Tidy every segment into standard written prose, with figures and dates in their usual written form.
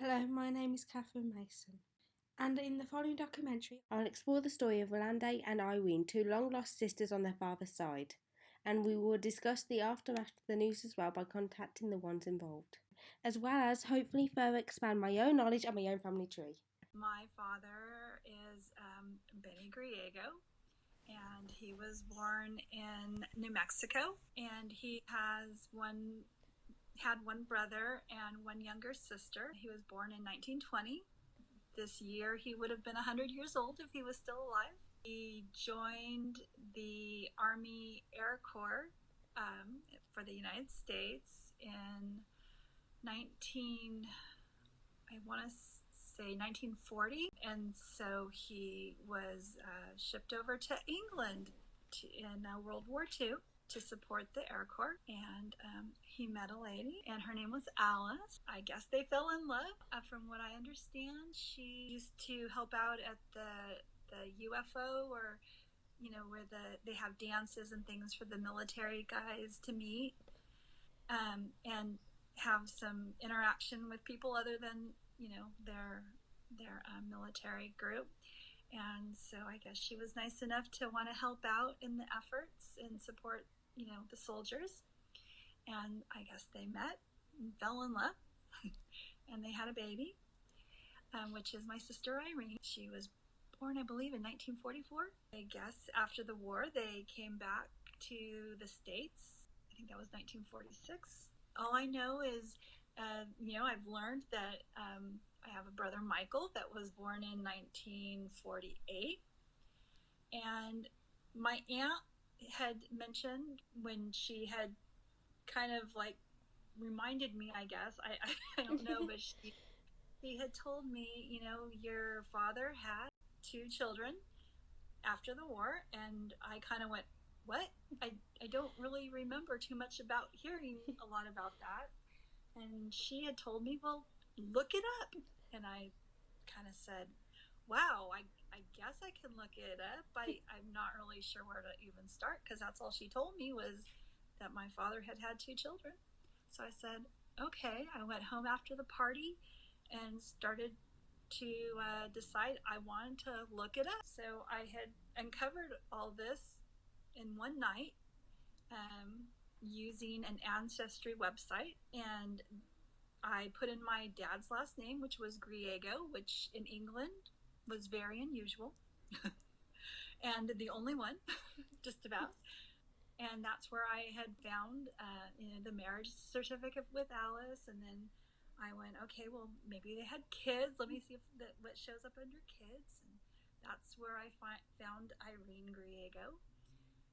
Hello, my name is Kathryn Mason, and in the following documentary, I'll explore the story of Rolande and Irene, two long-lost sisters on their father's side, and we will discuss the aftermath of the news as well by contacting the ones involved, as well as hopefully further expand my own knowledge and my own family tree. My father is Benny Griego, and he was born in New Mexico, and he had one brother and one younger sister. He was born in 1920. This year he would have been 100 years old if he was still alive. He joined the Army Air Corps for the United States in 1940, and so he was shipped over to England in World War II to support the Air Corps, and he met a lady, and her name was Alice. I guess they fell in love. From what I understand, she used to help out at the UFO, or where they have dances and things for the military guys to meet, and have some interaction with people other than their military group. And so I guess she was nice enough to want to help out in the efforts and support the soldiers. And I guess they met and fell in love and they had a baby, which is my sister Irene. She was born, I believe, in 1944. I guess after the war they came back to the States. I think that was 1946. All I know is, I've learned that I have a brother, Michael, that was born in 1948. And my aunt had mentioned, when she had kind of like reminded me, I guess, I don't know, but she had told me, your father had two children after the war. And I kind of went, what? I don't really remember too much about hearing a lot about that. And she had told me, well, look it up. And I kind of said, wow, I guess I can look it up. I'm not really sure where to even start, because that's all she told me was that my father had had two children. So I said, okay. I went home after the party and started to decide I wanted to look it up. So I had uncovered all this in one night, using an ancestry website, and I put in my dad's last name, which was Griego, which in England was very unusual, and the only one, just about. And that's where I had found the marriage certificate with Alice. And then I went, okay, well, maybe they had kids. Let me see what shows up under kids. And that's where I found Irene Griego.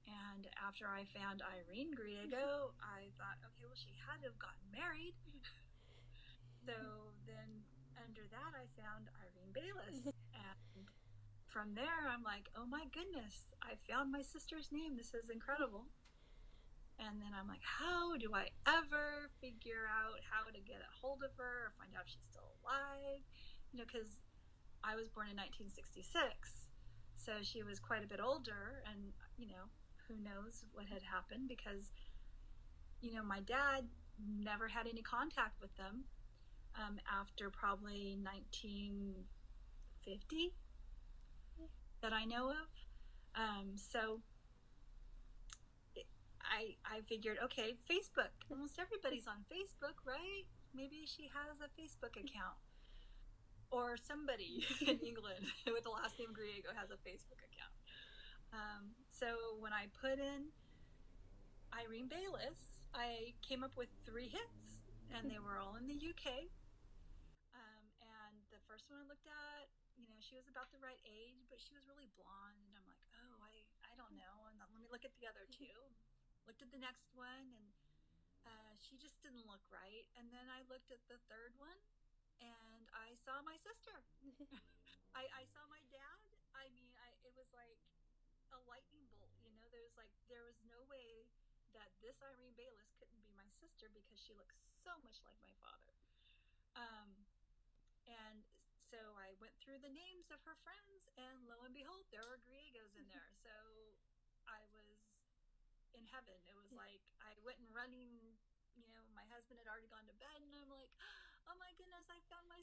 And after I found Irene Griego, I thought, okay, well, she had to have gotten married. So then under that, I found Irene Bayless. And from there, I'm like, oh my goodness, I found my sister's name. This is incredible. And then I'm like, how do I ever figure out how to get a hold of her or find out if she's still alive? Because I was born in 1966. So she was quite a bit older, and, who knows what had happened, because, my dad never had any contact with them after probably 1950 that I know of. So I figured, okay, Facebook. Almost everybody's on Facebook, right? Maybe she has a Facebook account. Or somebody in England with the last name Griego has a Facebook account. So when I put in Irene Bayless, I came up with 3 hits, and they were all in the UK. And the first one I looked at, she was about the right age, but she was really blonde. And I'm like, oh, I don't know. And let me look at the other 2. Looked at the next one, and she just didn't look right. And then I looked at the third one, and I saw my sister. I saw my dad. I mean, it was like a lightning bolt. There was no way that this Irene Bayless couldn't be my sister, because she looks so much like my father. And so I went through the names of her friends, and lo and behold, there were Griegos in there. So I was in heaven. It was like I went and running. My husband had already gone to bed, and I'm like, oh my goodness, I found my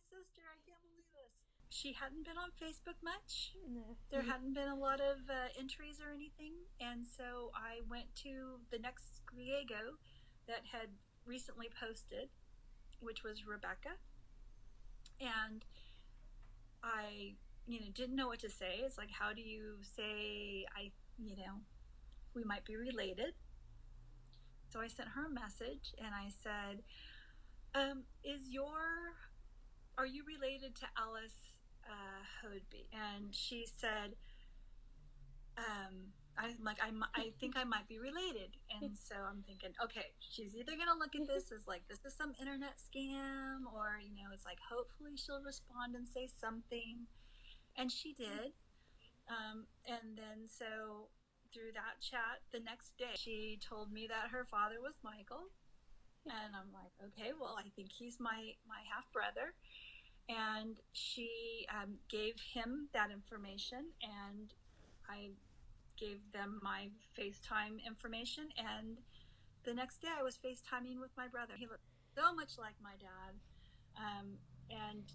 she hadn't been on Facebook much. No. There hadn't been a lot of entries or anything, and so I went to the next Griego that had recently posted, which was Rebecca, and I, didn't know what to say. It's like, how do you say we might be related? So I sent her a message and I said, are you related to Alice Hoadby? And she said, I think I might be related. And so I'm thinking, okay, she's either going to look at this as like, this is some internet scam, or, it's like, hopefully she'll respond and say something. And she did. And then so through that chat the next day, she told me that her father was Michael. And I'm like, okay, well, I think he's my half brother. And she gave him that information, and I gave them my FaceTime information. And the next day, I was FaceTiming with my brother. He looked so much like my dad, and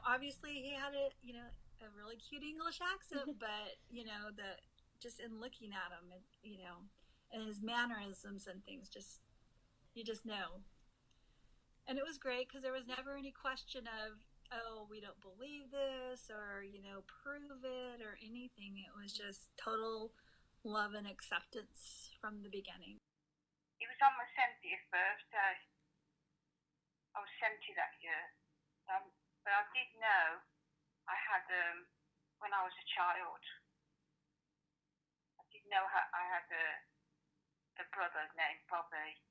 obviously he had a really cute English accent, but the just in looking at him, and his mannerisms and things, just you just know. And it was great because there was never any question of, oh, we don't believe this, or prove it or anything. It was just total love and acceptance from the beginning. It was on my 70th birthday. I was 70 that year. But I did know I had, when I was a child, I did know I had a brother named Bobby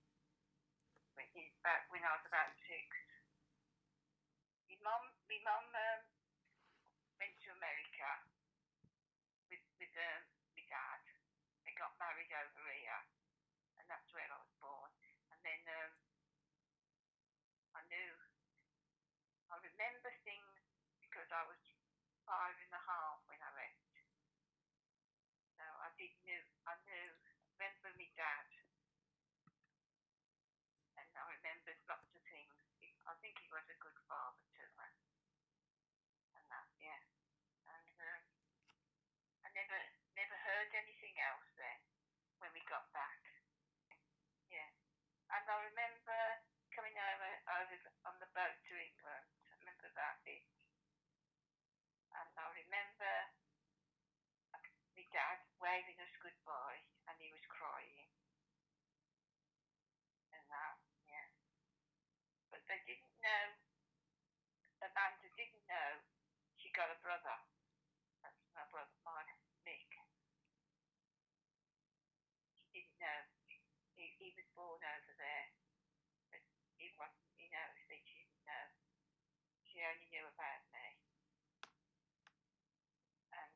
when I was about 6. My mum went to America with my dad. They got married over here, and that's where I was born. And then I remember things because I was 5.5 when I left. So I remember my dad, and I remembered lots of things. I think he was a good father to her, and that, yeah. And I never heard anything else then when we got back. Yeah, and I remember coming over on the boat to England. I remember that bit, and I remember my dad waving us goodbye, and he was crying, and that, yeah. But they didn't know. Amanda didn't know she got a brother. That's my brother, Mick. She didn't know. He was born over there, but he wasn't. She didn't know. She only knew about me, and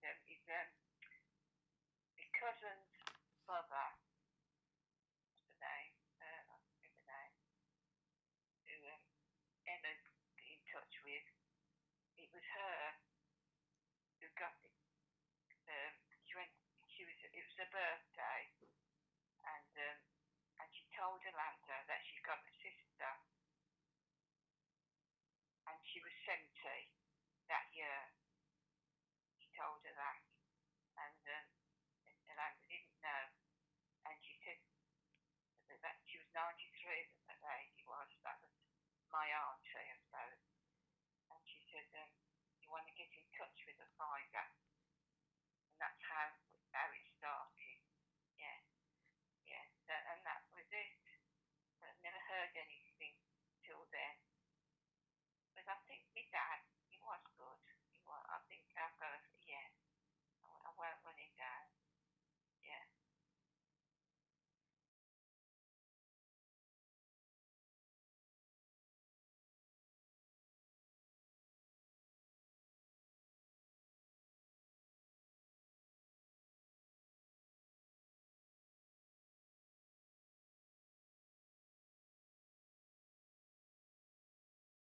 his cousin's brother, what's the name? I forget the name. Who Emma got in touch with. It was her who got it. It was her birthday, and she told Amanda that she got a sister, and she was 70 that year. She told her that, and Amanda didn't know, and she said that she was 93. That lady was. That was my auntie, I suppose. And she said, "You want to get in touch with her, find her."